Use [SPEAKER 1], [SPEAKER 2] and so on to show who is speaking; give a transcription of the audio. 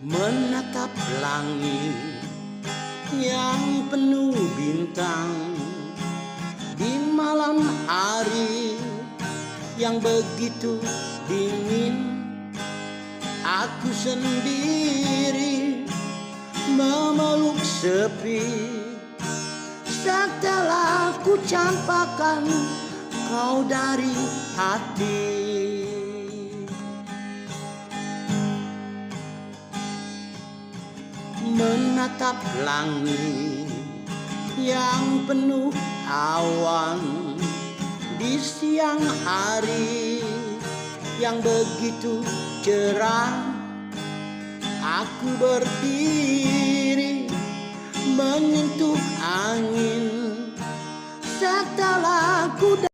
[SPEAKER 1] menatap langit yang penuh bintang di malam hari yang begitu dingin. Aku sendiri memeluk sepi setelah ku campakkan kau dari hati. Menatap langit yang penuh awan di siang hari yang begitu cerah. Aku berdiri menyentuh angin setelah ku